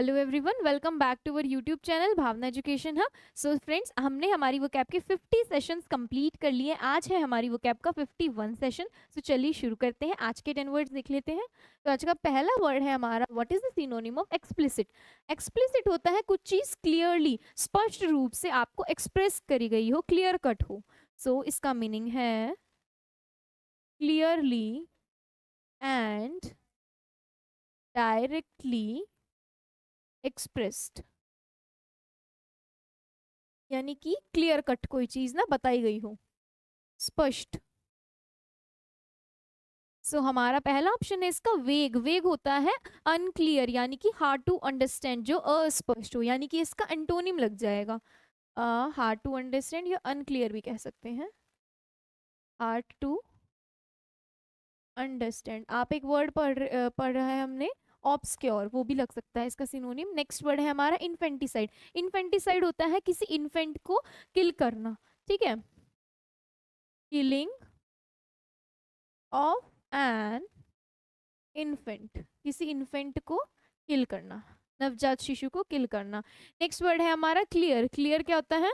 Hello everyone, welcome back to our YouTube channel Bhavna education hub. So friends, हमने हमारी vocab के 50 sessions complete कर लिए। आज है हमारी वोकैब का 51 सेशन। सो चलिए शुरू करते हैं। आज के 10 वर्ड्स देख लेते हैं। तो आज का पहला वर्ड है हमारा, what is the synonym of explicit. Explicit होता है कुछ चीज क्लियरली, स्पष्ट रूप से आपको एक्सप्रेस करी गई हो, क्लियर कट हो। सो इसका मीनिंग है क्लियरली एंड डायरेक्टली एक्सप्रेस्ड, यानी कि क्लियर कट कोई चीज ना बताई गई हो, स्पष्ट। सो हमारा पहला ऑप्शन है इसका वेग। वेग होता है अनक्लियर, यानी कि हार्ड टू अंडरस्टैंड, जो अस्पष्ट हो, यानी कि इसका एंटोनिम लग जाएगा हार्ड टू अंडरस्टैंड, या अनक्लियर भी कह सकते हैं, हार्ड टू अंडरस्टैंड। आप एक वर्ड पढ़ रहा है हमने, ऑब्सक्योर, वो भी लग सकता है इसका सिनोनिम। नेक्स्ट वर्ड है हमारा इन्फेंटिसाइड। इन्फेंटिसाइड होता है किसी इन्फेंट को किल करना, ठीक है, किलिंग ऑफ एन इन्फेंट, किसी इन्फेंट को किल करना, नवजात शिशु को किल करना। नेक्स्ट वर्ड है हमारा क्लियर। क्लियर क्या होता है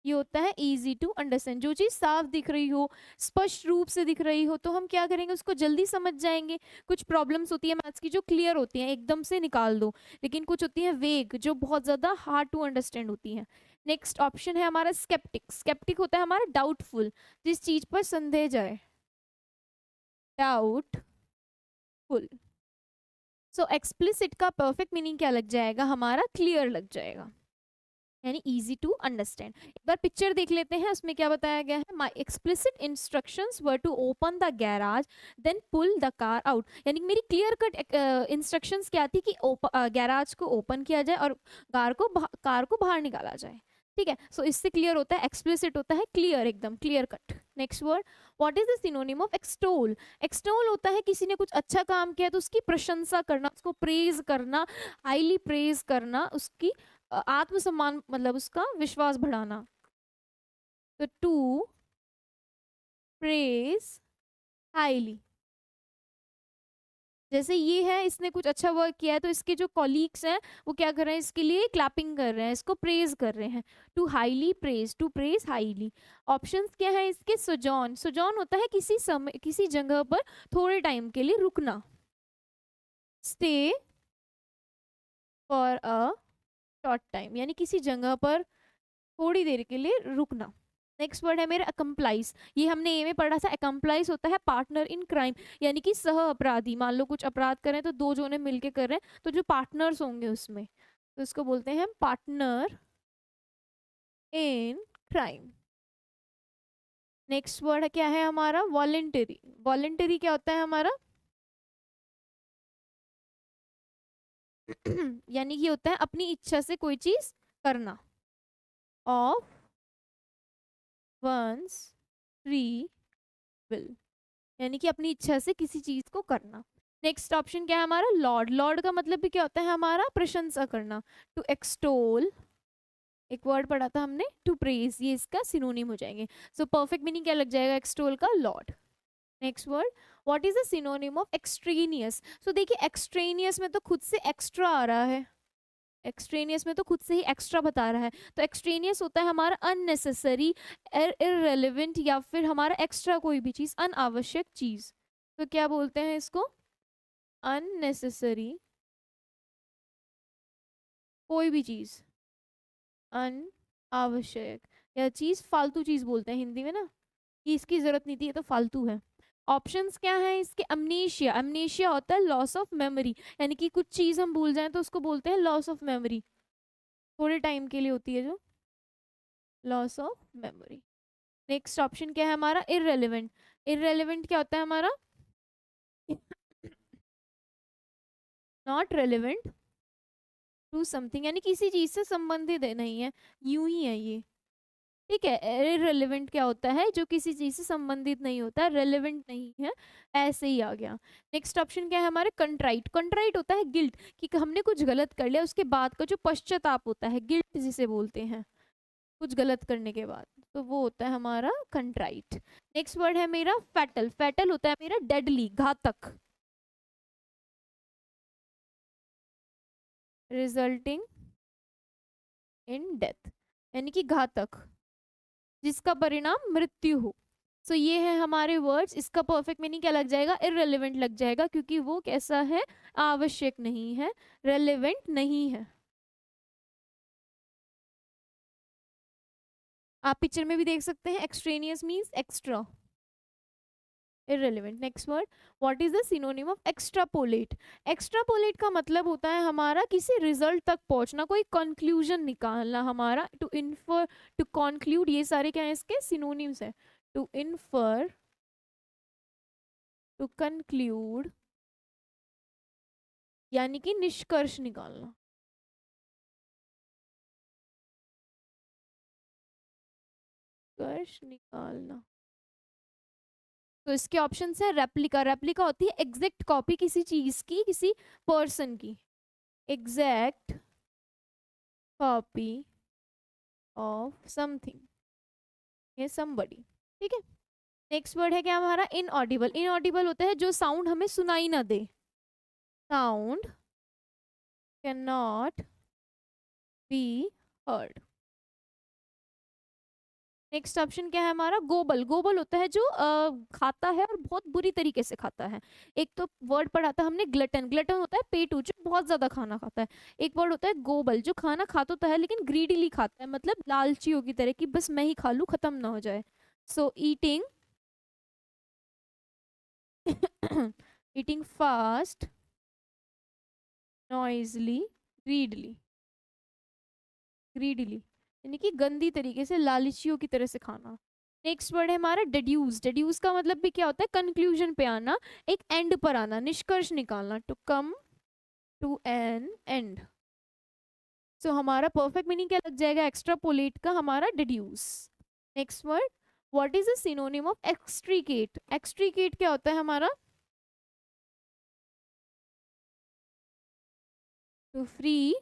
ये होता है इजी टू अंडरस्टैंड। जो चीज साफ दिख रही हो, स्पष्ट रूप से दिख रही हो, तो हम क्या करेंगे, उसको जल्दी समझ जाएंगे। कुछ प्रॉब्लम्स होती है मैथ्स की जो क्लियर होती हैं, एकदम से निकाल दो, लेकिन कुछ होती है वेग, जो बहुत ज्यादा हार्ड टू अंडरस्टैंड होती हैं। नेक्स्ट ऑप्शन है हमारा स्केप्टिक। स्केप्टिक होता है हमारा डाउटफुल, जिस चीज पर संदेह जाए, डाउटफुल। सो एक्सप्लिसिट का परफेक्ट मीनिंग क्या लग जाएगा हमारा, क्लियर लग जाएगा, यानी इजी टू अंडरस्टैंड। एक बार पिक्चर देख लेते हैं, उसमें क्या बताया गया है। My explicit instructions were to open the garage then pull the car out, यानी कि मेरी क्लियर कट इंस्ट्रक्शंस क्या थी कि गैराज को ओपन किया जाए और कार को बाहर निकाला जाए, ठीक है। सो इससे क्लियर होता है, एक्सप्लिसिट होता है क्लियर, एकदम clear cut. Next word, what is the synonym of extol. Extol होता है किसी ने कुछ अच्छा काम किया तो उसकी प्रशंसा करना, उसको प्रेज करना, हाईली प्रेज करना, उसकी आत्मसम्मान, मतलब उसका विश्वास बढ़ाना। तो टू प्रेज हाईली, जैसे ये है, इसने कुछ अच्छा वर्क किया है तो इसके जो कॉलीग्स हैं वो क्या कर रहे हैं, इसके लिए क्लैपिंग कर रहे हैं, इसको प्रेज कर रहे हैं। To highly praise, to praise highly. Options क्या है इसके, सोजॉन। सोजॉन होता है किसी समय, किसी जगह पर थोड़े टाइम के लिए रुकना, stay for a short time, यानी किसी जगह पर थोड़ी देर के लिए रुकना। नेक्स्ट वर्ड है मेरा अकम्प्लाइज। ये हमने ए में पढ़ा था। अकम्प्लाइज होता है पार्टनर इन क्राइम, यानी कि सह अपराधी। मान लो कुछ अपराध करें तो दो जने मिलके कर रहे हैं, तो जो पार्टनर्स होंगे उसमें, तो इसको बोलते हैं partner in crime. Next word क्या है हमारा, वॉलेंटरी। वॉलेंटरी क्या होता है हमारा यानी कि होता है अपनी इच्छा से कोई चीज करना, ऑफ वंस फ्री विल, यानी कि अपनी इच्छा से किसी चीज को करना। नेक्स्ट ऑप्शन क्या है हमारा, लॉर्ड। लॉर्ड का मतलब भी क्या होता है हमारा, प्रशंसा करना। टू एक्सटोल, एक वर्ड पढ़ा था हमने, टू प्रेज, ये इसका सिनोनिम हो जाएंगे। सो परफेक्ट मीनिंग क्या लग जाएगा एक्सटोल का, lord. Next word, what is the synonym of extraneous. So देखिए, एक्सट्रेनियस में तो खुद से एक्स्ट्रा आ रहा है, एक्सट्रेनियस में तो खुद से ही एक्स्ट्रा बता रहा है। तो एक्सट्रेनियस होता है हमारा अननेसेसरी, इररेलेवेंट, या फिर हमारा एक्स्ट्रा कोई भी चीज, अनावश्यक चीज। तो क्या बोलते हैं इसको, अननेसेसरी कोई भी चीज, अनावश्यक, या चीज फालतू चीज बोलते हैं हिंदी में ना, कि इसकी जरूरत नहीं थी, ये तो फालतू है। ऑप्शंस क्या है इसके, अमनीशिया। अमनीशिया होता है लॉस ऑफ मेमोरी, यानी कि कुछ चीज हम भूल जाएं तो उसको बोलते हैं लॉस ऑफ मेमोरी, थोड़े टाइम के लिए होती है जो, loss of memory. Next option क्या है हमारा, इररेलेवेंट। इररेलेवेंट क्या होता है हमारा, नॉट रेलेवेंट टू समथिंग, यानी किसी चीज से संबंधित नहीं है, यूं ही है ये, ठीक है। इररेलेवेंट क्या होता है, जो किसी चीज से संबंधित नहीं होता, रेलेवेंट नहीं है, ऐसे ही आ गया। नेक्स्ट ऑप्शन क्या है हमारे, कंट्राइट। कंट्राइट होता है गिल्ट, कि हमने कुछ गलत कर लिया, उसके बाद का जो पश्चाताप होता है, गिल्ट जिसे बोलते हैं, कुछ गलत करने के बाद, तो वो होता है हमारा कंट्राइट। नेक्स्ट वर्ड है मेरा फैटल। फैटल होता है मेरा डेडली, घातक। रिजल्टिंग इन डेथ, यानी कि घातक, जिसका परिणाम मृत्यु हो। सो ये है हमारे वर्ड्स। इसका परफेक्ट मीनिंग क्या लग जाएगा? इररिलेवेंट लग जाएगा, क्योंकि वो कैसा है? आवश्यक नहीं है, रेलेवेंट नहीं है। आप पिक्चर में भी देख सकते हैं, extraneous means extra, irrelevant. Next word, what is the synonym of extrapolate? Extrapolate का मतलब होता है हमारा किसी रिजल्ट तक पहुंचना, कोई कंक्लूजन निकालना हमारा। टू इन्फर, टू कंक्लूड, ये सारे क्या है इसके सिनोनिम्स है। टू इन्फर, टू कंक्लूड, यानी कि निष्कर्ष निकालना। निष्कर्ष निकालना। तो इसके ऑप्शन है रेप्लिका। रेप्लिका होती है एग्जैक्ट कॉपी किसी चीज की, किसी पर्सन की। एग्जैक्ट कॉपी ऑफ समथिंग, ये समबडी। ठीक है। नेक्स्ट वर्ड है क्या हमारा? इनऑडिबल। इनऑडिबल होता है जो साउंड हमें सुनाई ना दे। Sound can not be heard. Next option क्या है हमारा? गोबल। गोबल होता है जो खाता है और बहुत बुरी तरीके से खाता है। एक तो वर्ड पढ़ा था हमने ग्लटन। ग्लटन होता है पेटू, जो बहुत ज्यादा खाना खाता है। एक वर्ड होता है गोबल, जो खाना खाता तो है लेकिन ग्रीडीली खाता है, मतलब लालचियों की तरह, कि बस मैं ही खा लूं, खत्म ना हो जाए। So eating eating fast, noisily, greedily. Greedily यानी कि गंदी तरीके से, लालचियों की तरह से खाना। नेक्स्ट वर्ड है हमारा डेड्यूस। डेड्यूस का मतलब भी क्या होता है? कंक्लूजन पे आना, एक एंड पर आना, निष्कर्ष निकालना। To come to an end. So हमारा परफेक्ट मीनिंग क्या लग जाएगा एक्स्ट्रापोलेट का? हमारा deduce. Next word, what is the synonym of extricate? Extricate क्या होता है हमारा? To free,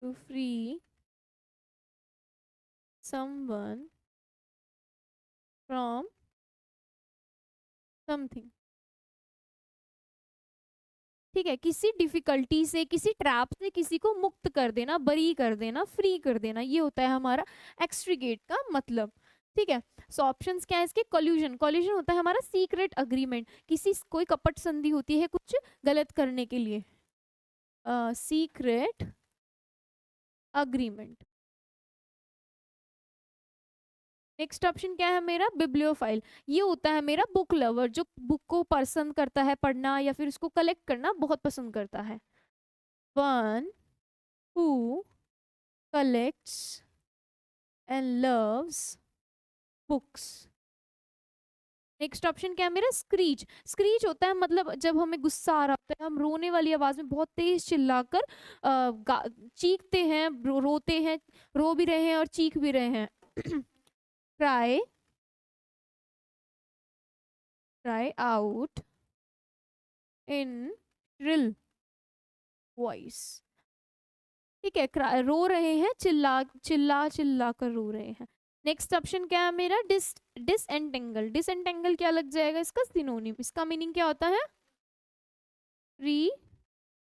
to free someone from something। ठीक है, किसी डिफिकल्टी से, किसी ट्रैप से किसी को मुक्त कर देना, बरी कर देना, फ्री कर देना, ये होता है हमारा एक्सट्रीगेट का मतलब। ठीक है। सो ऑप्शंस क्या है इसके? कॉल्यूजन। कॉल्यूजन होता है हमारा सीक्रेट अग्रीमेंट, किसी कोई कपट संधि होती है कुछ गलत करने के लिए। Secret agreement. नेक्स्ट ऑप्शन क्या है मेरा? बिब्लियोफाइल। ये होता है मेरा बुक लवर, जो बुक को पसंद करता है पढ़ना, या फिर उसको कलेक्ट करना बहुत पसंद करता है। One who collects and loves books. Next option क्या है मेरा? स्क्रीच। स्क्रीच होता है मतलब जब हमें गुस्सा आ रहा होता है, हम रोने वाली आवाज में बहुत तेज चिल्लाकर चीखते हैं, रोते हैं, रो भी रहे हैं और चीख भी रहे हैं। Cry, cry out in shrill voice. ठीक है, रो रहे हैं, चिल्ला चिल्ला चिल्ला कर रो रहे हैं। नेक्स्ट ऑप्शन क्या है मेरा? डिसएंटेंगल। डिसएंटेंगल क्या लग जाएगा इसका? सिनोनिम। इसका मीनिंग क्या होता है? फ्री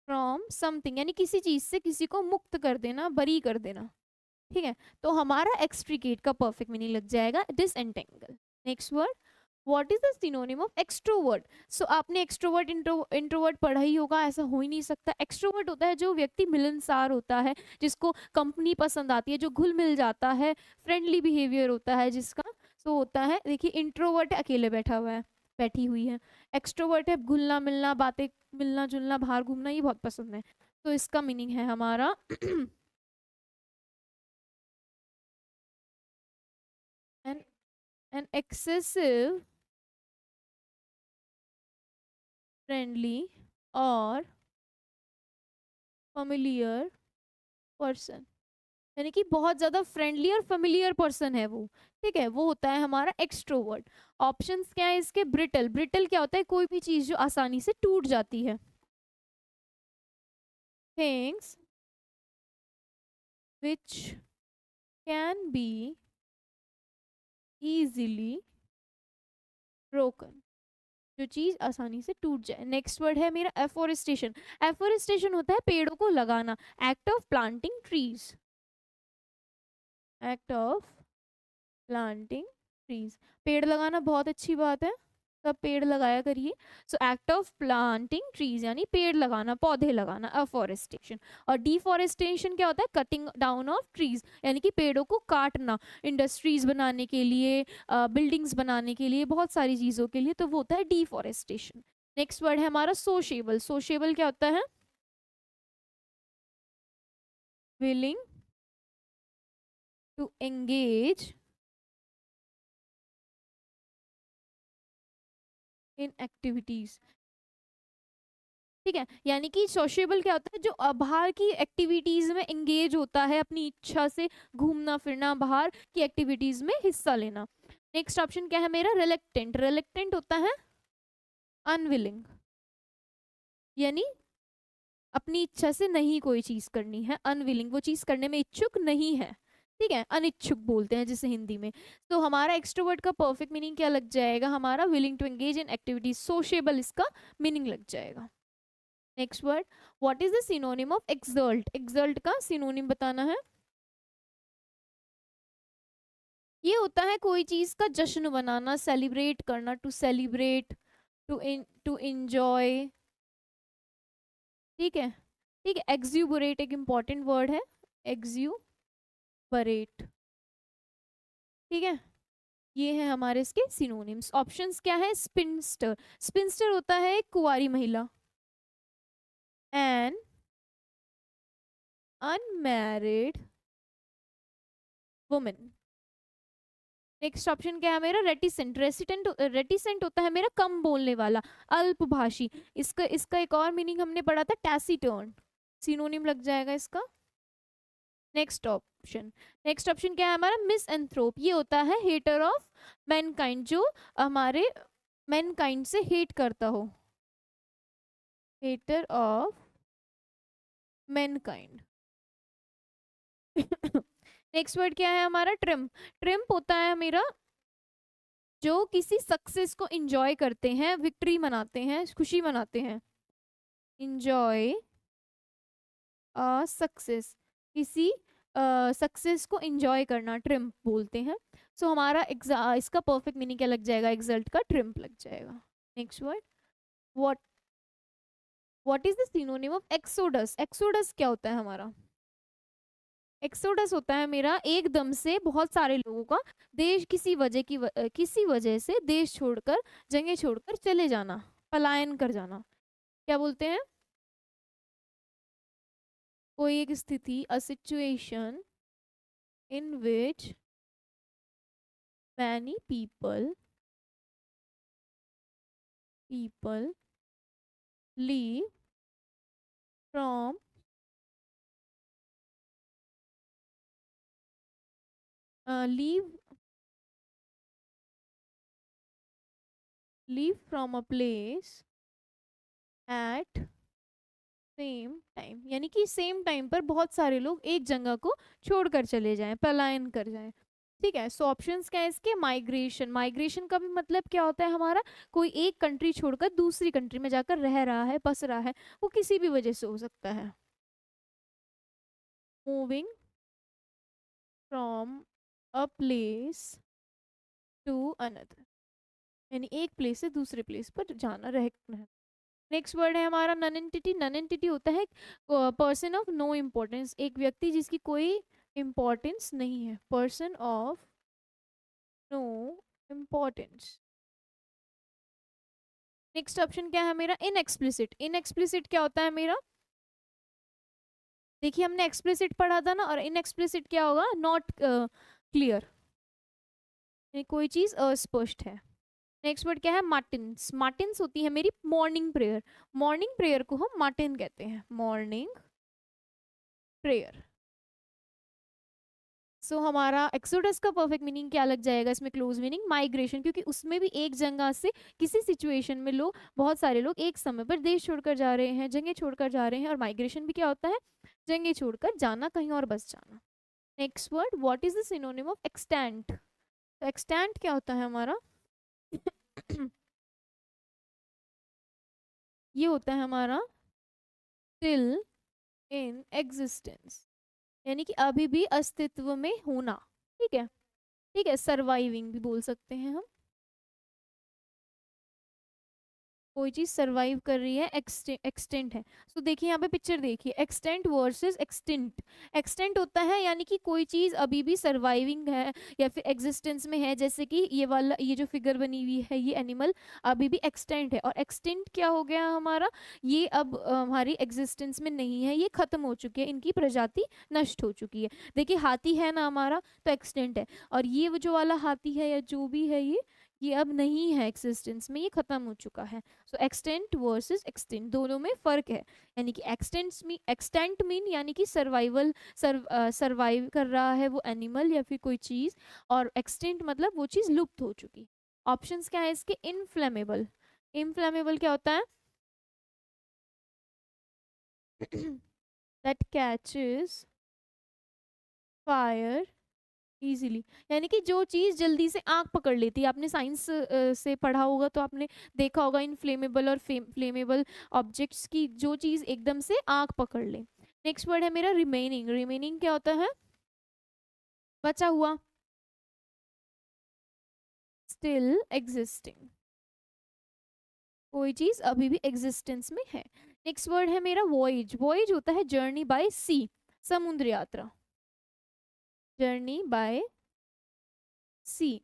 फ्रॉम समथिंग, यानी किसी चीज से किसी को मुक्त कर देना, बरी कर देना। ठीक है, तो हमारा एक्सट्रीकेट का परफेक्ट मीनिंग लग जाएगा disentangle. Next word, what is the synonym of extrovert? So आपने एक्सट्रोवर्ट इंट्रोवर्ट पढ़ा ही होगा, ऐसा हो ही नहीं सकता। एक्सट्रोवर्ट होता है जो व्यक्ति मिलनसार होता है, जिसको कंपनी पसंद आती है, जो घुल मिल जाता है, फ्रेंडली बिहेवियर होता है जिसका। सो होता है, देखिए इंट्रोवर्ट अकेले बैठा हुआ है, बैठी हुई है। एक्सट्रोवर्ट है घुलना मिलना, बातें, मिलना जुलना, बाहर घूमना, ये बहुत पसंद है। तो इसका मीनिंग है हमारा एन एन एक्सेसिव फ्रेंडली और familiar पर्सन, यानी कि बहुत ज्यादा फ्रेंडली और फेमिलियर पर्सन है वो। ठीक है, वो होता है हमारा एक्सट्रोवर्ट। ऑप्शंस क्या है इसके? ब्रिटल। ब्रिटल क्या होता है? कोई भी चीज जो आसानी से टूट जाती है। Things which can be easily broken। जो चीज आसानी से टूट जाए। नेक्स्ट वर्ड है मेरा एफोरेस्टेशन। एफोरेस्टेशन होता है पेड़ों को लगाना, act of planting trees, act of planting trees. पेड़ लगाना बहुत अच्छी बात है, सब पेड़ लगाया करिए। सो एक्ट ऑफ प्लांटिंग ट्रीज यानी पेड़ लगाना, पौधे लगाना, अफॉरेस्टेशन। और डिफॉरेस्टेशन क्या होता है? कटिंग डाउन ऑफ ट्रीज, यानी कि पेड़ों को काटना, इंडस्ट्रीज बनाने के लिए, बिल्डिंग्स बनाने के लिए, बहुत सारी चीजों के लिए, तो वो होता है डिफॉरेस्टेशन। नेक्स्ट वर्ड है हमारा सोशेबल। सोशेबल क्या होता है? Willing to engage in activities. ठीक है, यानी कि सोशेबल क्या होता है? जो बाहर की एक्टिविटीज में एंगेज होता है, अपनी इच्छा से घूमना फिरना, बाहर की एक्टिविटीज में हिस्सा लेना। नेक्स्ट ऑप्शन क्या है मेरा? रिलेक्टेंट। रिलेक्टेंट होता है अनविलिंग, यानी अपनी इच्छा से नहीं कोई चीज करनी है, अनविलिंग, वो चीज करने में इच्छुक नहीं है। ठीक है, अनिच्छुक बोलते हैं जिसे हिंदी में। तो हमारा एक्सट्रोवर्ट का परफेक्ट मीनिंग क्या लग जाएगा? हमारा willing to engage in activities. Sociable इसका मीनिंग लग जाएगा। Next word, what is the synonym of exalt? Exalt का सिनोनिम बताना है। ये होता है कोई चीज का जश्न मनाना, सेलिब्रेट करना, टू सेलिब्रेट, टू एंजॉय। ठीक है, ठीक है। एक्सुबरेट एक इंपॉर्टेंट वर्ड है, एक्सुबरेट। ठीक है, ये है हमारे इसके सिनोनिम्स। ऑप्शंस क्या है? स्पिंस्टर। स्पिंस्टर होता है एक कुंवारी महिला, an unmarried women. Next option क्या है मेरा? रेटिसेंट। रेटिसेंट होता है मेरा कम बोलने वाला, अल्पभाषी। इसका इसका एक और मीनिंग हमने पढ़ा था, टैसीटर्न। सिनोनिम लग जाएगा इसका। नेक्स्ट ऑप्शन, नेक्स्ट ऑप्शन क्या है हमारा? मिसएंथ्रोप। ये होता है हेटर ऑफ मैनकाइंड, जो हमारे मैनकाइंड से हेट करता हो, hater of mankind. Next word क्या है हमारा? ट्रिम्प। ट्रिम्प होता है मेरा जो किसी सक्सेस को इंजॉय करते हैं, विक्ट्री मनाते हैं, खुशी मनाते हैं। इंजॉय सक्सेस, किसी सक्सेस को इंजॉय करना, ट्रिम्प बोलते हैं। सो हमारा इसका परफेक्ट मीनिंग क्या लग जाएगा? एक्सल्ट का ट्रिम्प लग जाएगा। Next word, what what is the synonym of exodus? Exodus क्या होता है हमारा? एक्सोडस होता है मेरा एकदम से बहुत सारे लोगों का देश किसी वजह से देश छोड़कर, जगह छोड़कर चले जाना, पलायन कर जाना। क्या बोलते हैं? कोई एक स्थिति, a situation in which many people leave from leave leave from a place at same time, यानी कि सेम टाइम पर बहुत सारे लोग एक जगह को छोड़कर चले जाएं, पलायन कर जाएं। ठीक है, सो ऑप्शंस क्या है इसके? माइग्रेशन। माइग्रेशन का भी मतलब क्या होता है हमारा? कोई एक कंट्री छोड़कर दूसरी कंट्री में जाकर रह रहा है, बस रहा है, वो किसी भी वजह से हो सकता है। Moving from a place to another, यानी एक प्लेस से दूसरे प्लेस पर जाना, रहना। नेक्स्ट वर्ड है हमारा ननएंटिटी। ननएंटिटी होता है पर्सन ऑफ नो इम्पोर्टेंस, एक व्यक्ति जिसकी कोई इम्पोर्टेंस नहीं है, person of no importance. Next option क्या है मेरा? इनएक्सप्लिसिट। इनएक्सप्लिसिट क्या होता है मेरा? देखिए हमने एक्सप्लिसिट पढ़ा था ना, और इनएक्सप्लिसिट क्या होगा? नॉट क्लियर, कोई चीज अस्पष्ट है। नेक्स्ट वर्ड क्या है? मार्टिन्स। मार्टिन्स होती है मेरी मॉर्निंग प्रेयर। मॉर्निंग प्रेयर को हम मार्टिन कहते हैं, मॉर्निंग प्रेयर। सो हमारा एक्सोडस का परफेक्ट मीनिंग क्या लग जाएगा इसमें? क्लोज मीनिंग माइग्रेशन, क्योंकि उसमें भी एक जगह से किसी सिचुएशन में लोग, बहुत सारे लोग एक समय पर देश छोड़कर जा रहे हैं, जगह छोड़कर जा रहे हैं, और माइग्रेशन भी क्या होता है? जगह छोड़कर जाना, कहीं और बस जाना। Next word, what is the synonym of extent? तो एक्सटेंट क्या होता है हमारा? ये होता है हमारा स्टिल इन एग्जिस्टेंस, यानी कि अभी भी अस्तित्व में होना। ठीक है, ठीक है, सर्वाइविंग भी बोल सकते हैं हम। कोई चीज सर्वाइव कर रही है, एक्सटेंट है। सो देखिए यहाँ पे पिक्चर देखिए, एक्सटेंट वर्सेस एक्सटिंक्ट। एक्सटेंट होता है यानी कि कोई चीज अभी भी सर्वाइविंग है या फिर एग्जिस्टेंस में है, जैसे कि ये वाला, ये जो फिगर बनी हुई है, ये एनिमल अभी भी एक्सटेंट है। और एक्सटिंक्ट क्या हो गया हमारा, ये अब हमारी एग्जिस्टेंस में नहीं है, ये खत्म हो चुकी है, इनकी प्रजाति नष्ट हो चुकी है। देखिए हाथी है ना हमारा, तो एक्सटेंट है। और ये वो जो वाला हाथी है या जो भी है, ये अब नहीं है एक्सिस्टेंस में, ये खत्म हो चुका है। सो एक्सटेंट वर्सेस एक्सटेंट, दोनों में फर्क है। यानी कि एक्सटेंट मीन यानी कि सर्वाइव कर रहा है वो एनिमल या फिर कोई चीज, और एक्सटेंट मतलब वो चीज लुप्त हो चुकी। ऑप्शंस क्या है इसके, इनफ्लेमेबल। इनफ्लेमेबल क्या होता है, दैट कैचेस फायर इजीली, यानी कि जो चीज जल्दी से आग पकड़ लेती है। आपने साइंस से पढ़ा होगा तो आपने देखा होगा इनफ्लेमेबल और फ्लेमेबल ऑब्जेक्ट्स की, जो चीज एकदम से आग पकड़ ले। नेक्स्ट वर्ड है मेरा रिमेनिंग। रिमेनिंग क्या होता है, बचा हुआ, स्टिल एग्जिस्टिंग, कोई चीज अभी भी एग्जिस्टेंस में है। नेक्स्ट वर्ड है मेरा वॉयज। वॉयज होता है जर्नी बाय सी, समुद्र यात्रा, जर्नी बाय सी।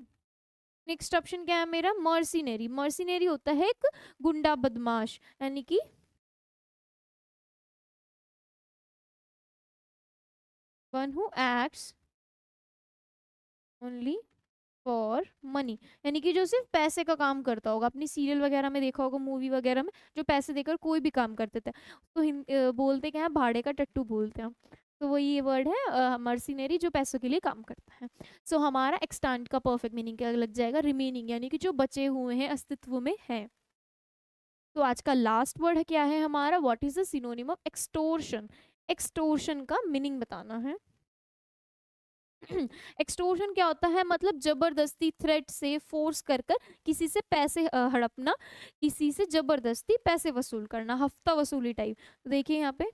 नेक्स्ट ऑप्शन क्या है मेरा, मर्सिनरी। मर्सिनरी होता है एक गुंडा बदमाश, यानी कि one who acts only for money, यानी कि जो सिर्फ पैसे का काम करता होगा। अपनी सीरियल वगैरह में देखा होगा, मूवी वगैरह में, जो पैसे देकर कोई भी काम करते थे, तो बोलते क्या है, भाड़े का टट्टू बोलते हैं। तो वो ये वर्ड है मर्सिनरी, जो पैसों के लिए काम करता है। सो हमारा एक्सटेंट का परफेक्ट मीनिंग क्या लग जाएगा, रिमेनिंग, यानी कि जो बचे हुए हैं, अस्तित्व में है। तो आज का लास्ट वर्ड क्या है हमारा, what is the synonym of extortion. Extortion का मीनिंग बताना है। एक्सटोर्शन क्या होता है, मतलब जबरदस्ती, थ्रेट से, फोर्स कर कर किसी से पैसे हड़पना, किसी से जबरदस्ती पैसे वसूल करना, हफ्ता वसूली टाइप। तो देखिए यहाँ पे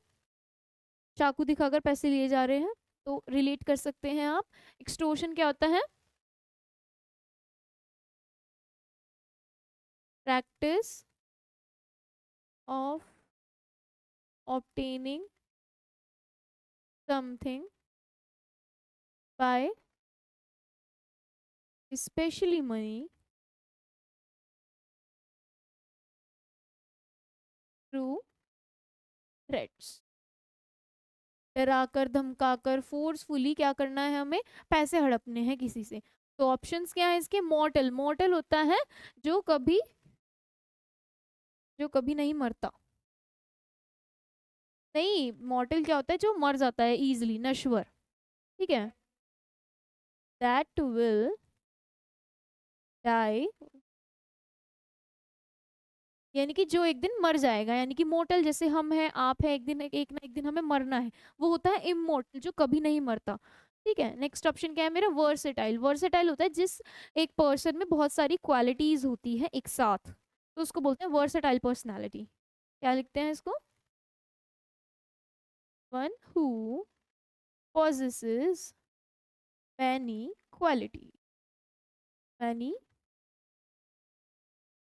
चाकू दिखाकर पैसे लिए जा रहे हैं, तो रिलेट कर सकते हैं आप। एक्सटोर्शन क्या होता है, practice of obtaining something by specially money through threats. डराकर, धमकाकर, फोर्सफुली क्या करना है हमें, पैसे हड़पने हैं किसी से। तो ऑप्शंस क्या है इसके, मॉर्टल। मॉर्टल होता है जो कभी नहीं मरता। नहीं, मॉर्टल क्या होता है, जो मर जाता है इजिली, नश्वर। ठीक है, दैट विल डाई, यानी कि जो एक दिन मर जाएगा। यानी कि मोर्टल जैसे हम हैं, आप है, एक दिन एक ना एक दिन हमें मरना है। वो होता है इमोर्टल, जो कभी नहीं मरता। ठीक है, नेक्स्ट ऑप्शन क्या है मेरा, वर्सेटाइल। वर्सेटाइल होता है जिस एक पर्सन में बहुत सारी क्वालिटीज होती है एक साथ, तो उसको बोलते हैं वर्सेटाइल पर्सनालिटी। क्या लिखते हैं इसको, one who possesses many quality, many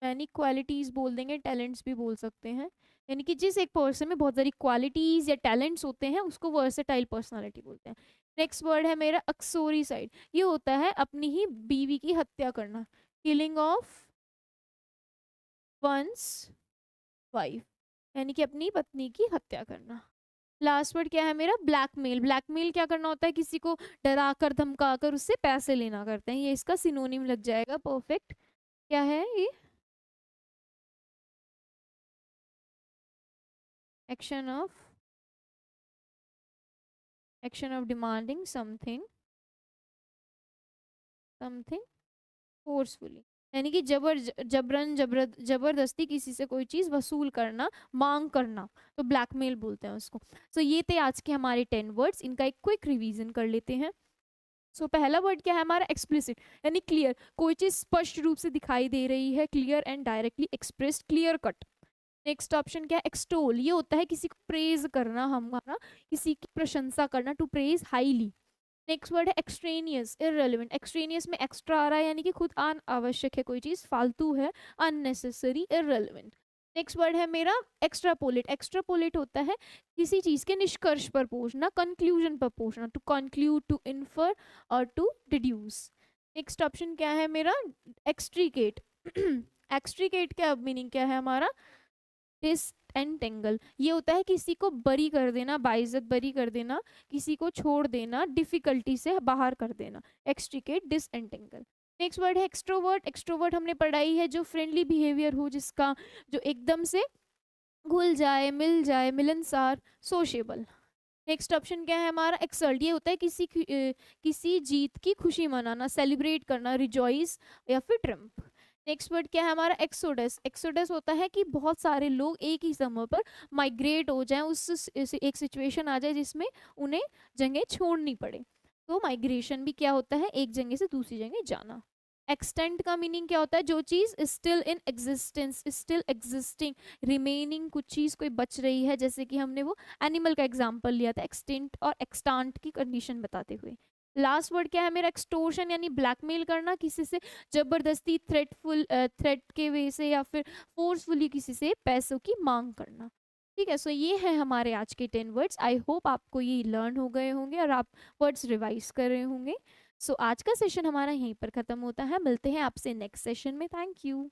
many qualities बोल देंगे, टैलेंट्स भी बोल सकते हैं। यानी कि जिस एक पर्सन में बहुत सारी क्वालिटीज या टैलेंट्स होते हैं, उसको वर्सेटाइल पर्सनालिटी बोलते हैं। नेक्स्ट वर्ड है मेरा अक्सोरिसाइड। ये होता है अपनी ही बीवी की हत्या करना, किलिंग ऑफ वंस वाइफ, यानी कि अपनी पत्नी की हत्या करना। लास्ट वर्ड क्या है मेरा, ब्लैकमेल। ब्लैकमेल क्या करना होता है, किसी को डरा कर धमका कर उससे पैसे लेना करते हैं। ये इसका सिनोनिम लग जाएगा परफेक्ट। क्या है ये, action of demanding something something forcefully, यानी कि जबरदस्ती किसी से कोई चीज वसूल करना, मांग करना, तो ब्लैकमेल बोलते हैं उसको। सो ये थे आज के हमारे 10 वर्ड्स। इनका एक क्विक रिवीजन कर लेते हैं। सो पहला वर्ड क्या है हमारा, एक्सप्लिसिट, यानी क्लियर, कोई चीज स्पष्ट रूप से दिखाई दे रही है, clear and directly expressed, clear cut. Next option क्या है, एक्सटोल, ये होता है किसी को प्रेज करना, हमारा किसी की प्रशंसा करना, to praise highly. Next word है एक्सट्रेनियस, इररेलेवेंट, एक्सट्रेनियस में एक्स्ट्रा आ रहा है यानी कि खुद आवश्यक है, कोई चीज फालतू है, अननेसेसरी, इररेलेवेंट। नेक्स्ट वर्ड है मेरा एक्स्ट्रापोलेट, एक्स्ट्रापोलेट होता है किसी चीज के निष्कर्ष पर पहुंचना, कंक्लूजन पर पहुंचना, टू कंक्लूड, टू इन्फर और टू डिड्यूस। नेक्स्ट ऑप्शन क्या है मेरा, एक्सट्रीकेट। एक्सट्रीकेट का मीनिंग क्या है हमारा, डिसएंटेंगल, ये होता है किसी को बरी कर देना, बाइज्जत बरी कर देना, किसी को छोड़ देना, डिफिकल्टी से बाहर कर देना, एक्सट्रीकेट, डिसएंटेंगल। नेक्स्ट वर्ड है एक्सट्रोवर्ट, एक्सट्रोवर्ट हमने पढ़ाई है जो फ्रेंडली बिहेवियर हो, जिसका जो एकदम से घुल जाए, मिल जाए, मिलनसार, सोशेबल। नेक्स्ट ऑप्शन क्या है हमारा, एक्सल्ट, ये होता है किसी जीत की खुशी मनाना, सेलिब्रेट करना, रिजॉइस या फिर ट्रम्प। नेक्स्ट वर्ड क्या है हमारा, एक्सोडस, एक्सोडस होता है कि बहुत सारे लोग एक ही समय पर माइग्रेट हो जाएं, एक सिचुएशन आ जाए जिसमें उन्हें जगह छोड़नी पड़े, तो माइग्रेशन भी क्या होता है, एक जगह से दूसरी जगह जाना। एक्सटेंट का मीनिंग क्या होता है, जो चीज still in existence, still existing, remaining, कुछ चीज कोई बच रही है, जैसे कि हमने वो एनिमल का एग्जांपल लिया था, एक्सटेंट और एक्सटांट की कंडीशन बताते हुए। लास्ट वर्ड क्या है मेरा, एक्सटोर्शन, यानी ब्लैकमेल करना, किसी से जबरदस्ती, थ्रेट के वे से या फिर फोर्सफुली किसी से पैसों की मांग करना। ठीक है, सो ये है हमारे आज के 10 वर्ड्स। आई होप आपको ये लर्न हो गए होंगे और आप वर्ड्स रिवाइज कर रहे होंगे। सो आज का सेशन हमारा यहीं पर ख़त्म होता है, मिलते हैं आपसे नेक्स्ट सेशन में। Thank you.